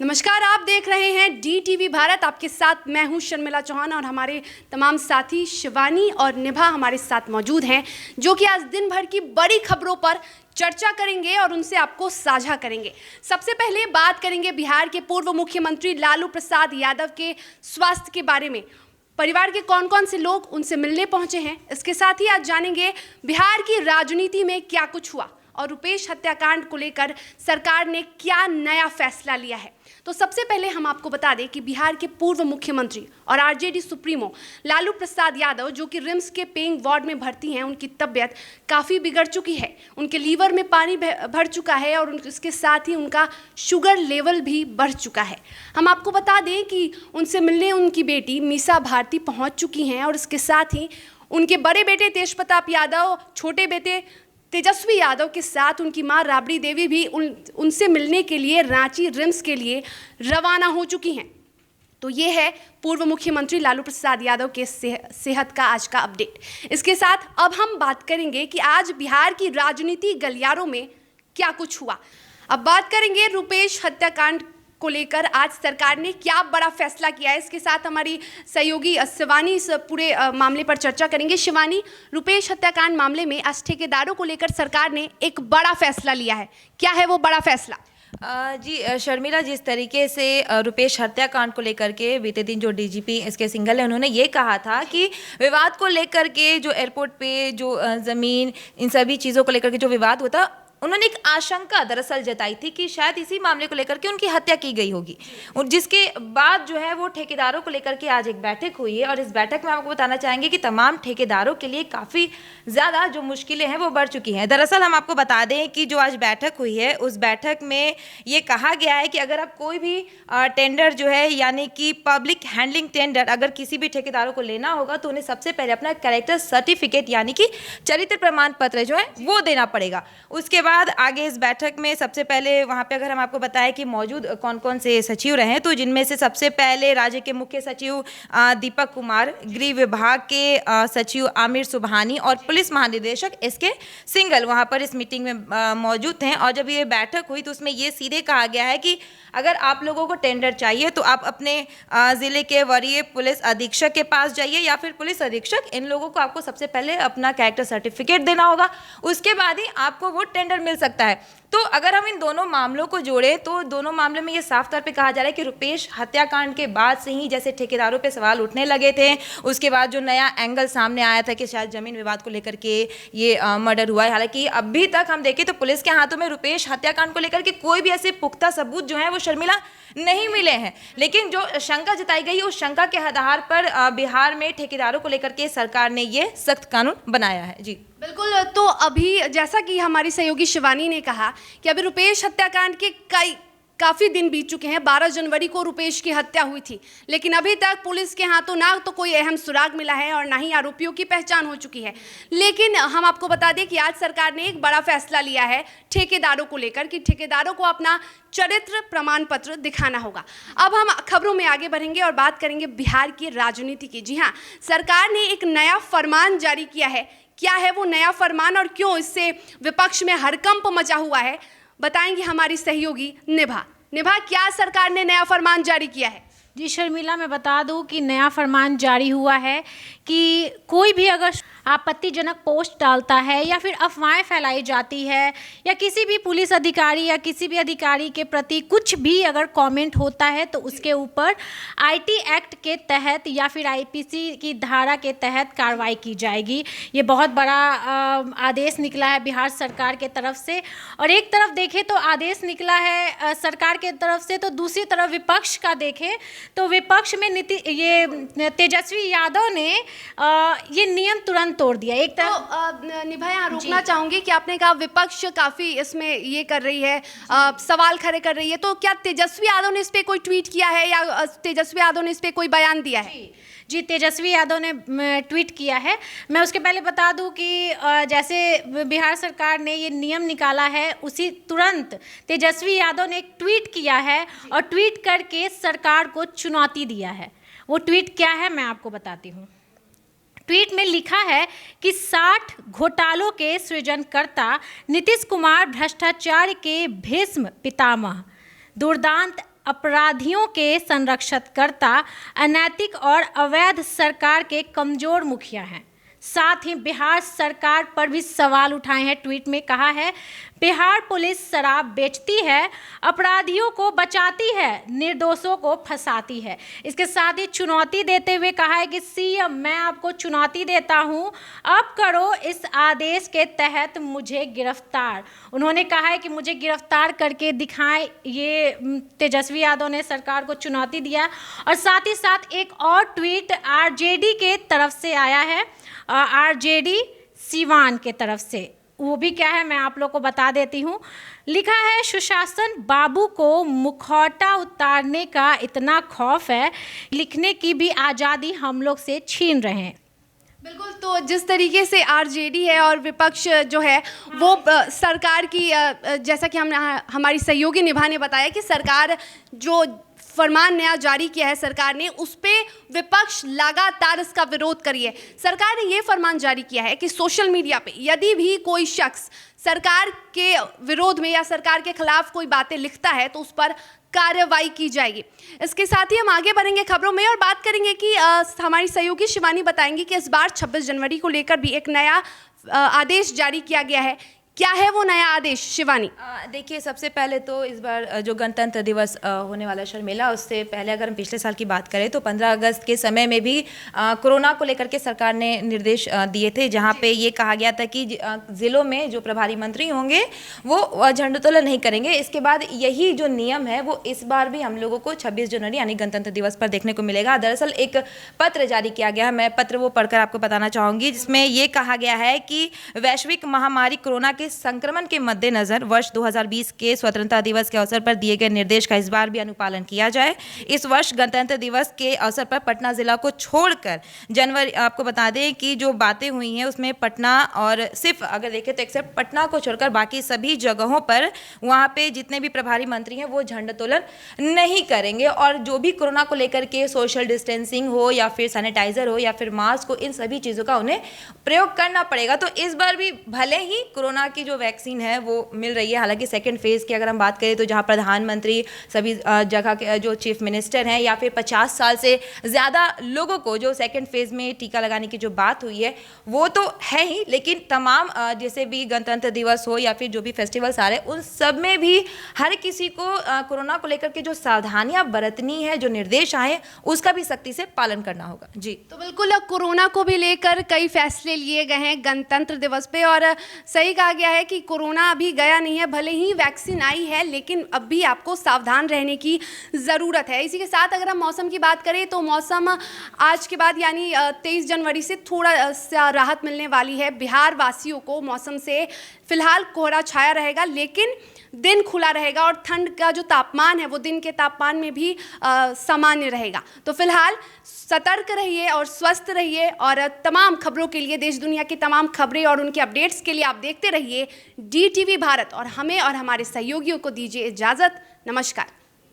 नमस्कार, आप देख रहे हैं DTV भारत। आपके साथ मैं हूं शर्मिला चौहान और हमारे तमाम साथी शिवानी और निभा हमारे साथ मौजूद हैं, जो कि आज दिन भर की बड़ी खबरों पर चर्चा करेंगे और उनसे आपको साझा करेंगे। सबसे पहले बात करेंगे बिहार के पूर्व मुख्यमंत्री लालू प्रसाद यादव के स्वास्थ्य के बारे में। परिवार के कौन कौन से लोग उनसे मिलने पहुंचे हैं, इसके साथ ही आज जानेंगे बिहार की राजनीति में क्या कुछ हुआ और रुपेश हत्याकांड को लेकर सरकार ने क्या नया फैसला लिया है। तो सबसे पहले हम आपको बता दें कि बिहार के पूर्व मुख्यमंत्री और आरजेडी सुप्रीमो लालू प्रसाद यादव, जो कि रिम्स के पेइंग वार्ड में भर्ती हैं, उनकी तबीयत काफ़ी बिगड़ चुकी है। उनके लीवर में पानी भर चुका है और इसके साथ ही उनका शुगर लेवल भी बढ़ चुका है। हम आपको बता दें कि उनसे मिलने उनकी बेटी मीसा भारती पहुँच चुकी हैं और इसके साथ ही उनके बड़े बेटे तेज प्रताप यादव, छोटे बेटे तेजस्वी यादव के साथ उनकी मां राबड़ी देवी भी उनसे मिलने के लिए रांची रिम्स के लिए रवाना हो चुकी हैं। तो ये है पूर्व मुख्यमंत्री लालू प्रसाद यादव के सेहत का आज का अपडेट। इसके साथ अब हम बात करेंगे कि आज बिहार की राजनीति गलियारों में क्या कुछ हुआ। अब बात करेंगे रुपेश हत्याकांड को लेकर आज सरकार ने क्या बड़ा फैसला किया है। इसके साथ हमारी सहयोगी शिवानी इस पूरे मामले पर चर्चा करेंगे। शिवानी, रुपेश हत्याकांड मामले में आज ठेकेदारों को लेकर सरकार ने एक बड़ा फैसला लिया है, क्या है वो बड़ा फैसला? जी शर्मिला, जिस तरीके से रुपेश हत्याकांड को लेकर के बीते दिन जो डीजीपी एसके सिंघल है, उन्होंने ये कहा था कि विवाद को लेकर के जो एयरपोर्ट पे जो ज़मीन, इन सभी चीज़ों को लेकर के जो विवाद होता, उन्होंने एक आशंका दरअसल जताई थी कि शायद इसी मामले को लेकर के उनकी हत्या की गई होगी। और जिसके बाद जो है वो ठेकेदारों को लेकर के आज एक बैठक हुई है और इस बैठक में आपको बताना चाहेंगे कि तमाम ठेकेदारों के लिए काफ़ी ज़्यादा जो मुश्किलें हैं वो बढ़ चुकी हैं। दरअसल हम आपको बता दें कि जो आज बैठक हुई है, उस बैठक में ये कहा गया है कि अगर आप कोई भी टेंडर जो है, यानी कि पब्लिक हैंडलिंग टेंडर, अगर किसी भी ठेकेदारों को लेना होगा तो उन्हें सबसे पहले अपना कैरेक्टर सर्टिफिकेट यानी कि चरित्र प्रमाण पत्र जो है वो देना पड़ेगा। उसके बाद आगे इस बैठक में सबसे पहले वहां पे अगर हम आपको बताएं कि मौजूद कौन कौन से सचिव रहे, तो जिनमें से सबसे पहले राज्य के मुख्य सचिव दीपक कुमार, गृह विभाग के सचिव आमिर सुबहानी और पुलिस महानिदेशक एसके सिंघल वहां पर इस मीटिंग में मौजूद थे। और जब ये बैठक हुई तो उसमें ये सीधे कहा गया है कि अगर आप लोगों को टेंडर चाहिए तो आप अपने ज़िले के वरीय पुलिस अधीक्षक के पास जाइए या फिर पुलिस अधीक्षक, इन लोगों को आपको सबसे पहले अपना कैरेक्टर सर्टिफिकेट देना होगा, उसके बाद ही आपको वो टेंडर मिल सकता है। तो अगर हम इन दोनों मामलों को जोड़ें तो दोनों मामले में ये साफ तौर पे कहा जा रहा है कि रुपेश हत्याकांड के बाद से ही जैसे ठेकेदारों पे सवाल उठने लगे थे, उसके बाद जो नया एंगल सामने आया था कि शायद जमीन विवाद को लेकर के ये मर्डर हुआ है। हालांकि अभी तक हम देखें तो पुलिस के हाथों में रुपेश हत्याकांड को लेकर के कोई भी ऐसे पुख्ता सबूत जो है वो शर्मिला नहीं मिले हैं, लेकिन जो शंका जताई गई उस शंका के आधार पर बिहार में ठेकेदारों को लेकर के सरकार ने ये सख्त कानून बनाया है। जी बिल्कुल। तो अभी जैसा कि हमारी सहयोगी शिवानी ने कहा कि अभी रुपेश हत्याकांड के काफ़ी दिन बीत चुके हैं। 12 जनवरी को रुपेश की हत्या हुई थी, लेकिन अभी तक पुलिस के हाथों ना तो कोई अहम सुराग मिला है और ना ही आरोपियों की पहचान हो चुकी है। लेकिन हम आपको बता दें कि आज सरकार ने एक बड़ा फैसला लिया है ठेकेदारों को लेकर कि ठेकेदारों को अपना चरित्र प्रमाण पत्र दिखाना होगा। अब हम खबरों में आगे बढ़ेंगे और बात करेंगे बिहार की राजनीति की। जी हाँ, सरकार ने एक नया फरमान जारी किया है। क्या है वो नया फरमान और क्यों इससे विपक्ष में हड़कंप मचा हुआ है, बताएंगे हमारी सहयोगी निभा। निभा, क्या सरकार ने नया फरमान जारी किया है? जी शर्मिला, मैं बता दूं कि नया फरमान जारी हुआ है कि कोई भी अगर आपत्तिजनक पोस्ट डालता है या फिर अफवाहें फैलाई जाती है या किसी भी पुलिस अधिकारी या किसी भी अधिकारी के प्रति कुछ भी अगर कमेंट होता है तो उसके ऊपर आईटी एक्ट के तहत या फिर आईपीसी की धारा के तहत कार्रवाई की जाएगी। ये बहुत बड़ा आदेश निकला है बिहार सरकार के तरफ से। और एक तरफ देखें तो आदेश निकला है सरकार के तरफ से, तो दूसरी तरफ विपक्ष का देखें तो विपक्ष में ये तेजस्वी यादव ने ये नियम तुरंत तोड़ दिया। एक तरफ निभा, यहाँ रोकना चाहूंगी कि आपने कहा विपक्ष काफी इसमें ये कर रही है, सवाल खड़े कर रही है, तो क्या तेजस्वी यादव ने इस पे कोई ट्वीट किया है या तेजस्वी यादव ने इस पे कोई बयान दिया है? जी तेजस्वी यादव ने ट्वीट किया है। मैं उसके पहले बता दूं कि जैसे बिहार सरकार ने ये नियम निकाला है, उसी तुरंत तेजस्वी यादव ने एक ट्वीट किया है और ट्वीट करके सरकार को चुनौती दिया है। वो ट्वीट क्या है मैं आपको बताती हूँ। ट्वीट में लिखा है कि 60 घोटालों के सृजनकर्ता नीतीश कुमार भ्रष्टाचार के भीष्म पितामह, दुर्दांत अपराधियों के संरक्षणकर्ता, अनैतिक और अवैध सरकार के कमजोर मुखिया हैं। साथ ही बिहार सरकार पर भी सवाल उठाए हैं। ट्वीट में कहा है, बिहार पुलिस शराब बेचती है, अपराधियों को बचाती है, निर्दोषों को फंसाती है। इसके साथ ही चुनौती देते हुए कहा है कि सीएम, मैं आपको चुनौती देता हूं, अब करो इस आदेश के तहत मुझे गिरफ्तार। उन्होंने कहा है कि मुझे गिरफ्तार करके दिखाएं। ये तेजस्वी यादव ने सरकार को चुनौती दिया। और साथ ही साथ एक और ट्वीट आरजेडी के तरफ से आया है, आरजेडी सीवान के तरफ से। वो भी क्या है मैं आप लोग को बता देती हूँ। लिखा है, सुशासन बाबू को मुखौटा उतारने का इतना खौफ है, लिखने की भी आज़ादी हम लोग से छीन रहे हैं। बिल्कुल, तो जिस तरीके से आरजेडी है और विपक्ष जो है वो सरकार की, जैसा कि हमारी सहयोगी निभा ने बताया कि सरकार जो फरमान नया जारी किया है सरकार ने, उस पे विपक्ष लगातार इसका विरोध करी है। सरकार ने ये फरमान जारी किया है कि सोशल मीडिया पे यदि भी कोई शख्स सरकार के विरोध में या सरकार के खिलाफ कोई बातें लिखता है तो उस पर कार्रवाई की जाएगी। इसके साथ ही हम आगे बढ़ेंगे खबरों में और बात करेंगे कि हमारी सहयोगी शिवानी बताएंगी कि इस बार 26 जनवरी को लेकर भी एक नया आदेश जारी किया गया है। क्या है वो नया आदेश, शिवानी? देखिए, सबसे पहले तो इस बार जो गणतंत्र दिवस होने वाला शर्मिला, उससे पहले अगर हम पिछले साल की बात करें तो 15 अगस्त के समय में भी कोरोना को लेकर के सरकार ने निर्देश दिए थे, जहां पे ये कहा गया था कि ज़िलों में जो प्रभारी मंत्री होंगे वो झंडोत्तोलन नहीं करेंगे। इसके बाद यही जो नियम है वो इस बार भी हम लोगों को 26 जनवरी यानी गणतंत्र दिवस पर देखने को मिलेगा। दरअसल एक पत्र जारी किया गया है, मैं पत्र वो पढ़कर आपको बताना चाहूँगी, जिसमें ये कहा गया है कि वैश्विक महामारी कोरोना के संक्रमण के मद्देनजर वर्ष 2020 के स्वतंत्रता दिवस के अवसर पर दिए गए निर्देश का इस बार भी अनुपालन किया जाए। इस वर्ष गणतंत्र दिवस के अवसर पर पटना जिला को छोड़कर जनवरी, आपको बता दें कि जो बातें हुई हैं उसमें पटना और सिर्फ अगर देखें तो एक्सेप्ट पटना को छोड़कर बाकी सभी जगहों पर वहाँ पे जितने भी प्रभारी मंत्री हैं वो झंडोत्तोलन नहीं करेंगे। और जो भी कोरोना को लेकर के सोशल डिस्टेंसिंग हो या फिर सैनिटाइजर हो या फिर मास्क हो, इन सभी चीज़ों का उन्हें प्रयोग करना पड़ेगा। तो इस बार भी भले ही कोरोना की जो वैक्सीन है वो मिल रही है, हालांकि सेकंड फेज़ की अगर हम बात करें तो जहां प्रधानमंत्री, सभी जगह के जो चीफ मिनिस्टर हैं या फिर 50 साल से ज़्यादा लोगों को जो सेकंड फेज़ में टीका लगाने की जो बात हुई है वो तो है ही, लेकिन तमाम जैसे भी गणतंत्र दिवस हो या फिर जो भी फेस्टिवल्स आ रहे हैं उन सब में भी हर किसी को कोरोना को लेकर के जो सावधानियाँ बरतनी है, जो निर्देश आए, उसका भी सख्ती से पालन करना होगा। जी, तो बिल्कुल कोरोना को भी लेकर कई फैसले लिए गए हैं गणतंत्र दिवस पे, और सही कहा गया है कि कोरोना अभी गया नहीं है, भले ही वैक्सीन आई है लेकिन अब भी आपको सावधान रहने की ज़रूरत है। इसी के साथ अगर हम मौसम की बात करें तो मौसम आज के बाद यानी 23 जनवरी से थोड़ा सा राहत मिलने वाली है। बिहार वासियों को मौसम से फिलहाल कोहरा छाया रहेगा लेकिन दिन खुला रहेगा और ठंड का जो तापमान है वो दिन के तापमान में भी सामान्य रहेगा। तो फिलहाल सतर्क रहिए और स्वस्थ रहिए, और तमाम खबरों के लिए, देश दुनिया की तमाम खबरें और उनके अपडेट्स के लिए आप देखते रहिए DTV भारत, और हमें और हमारे सहयोगियों को दीजिए इजाज़त। नमस्कार।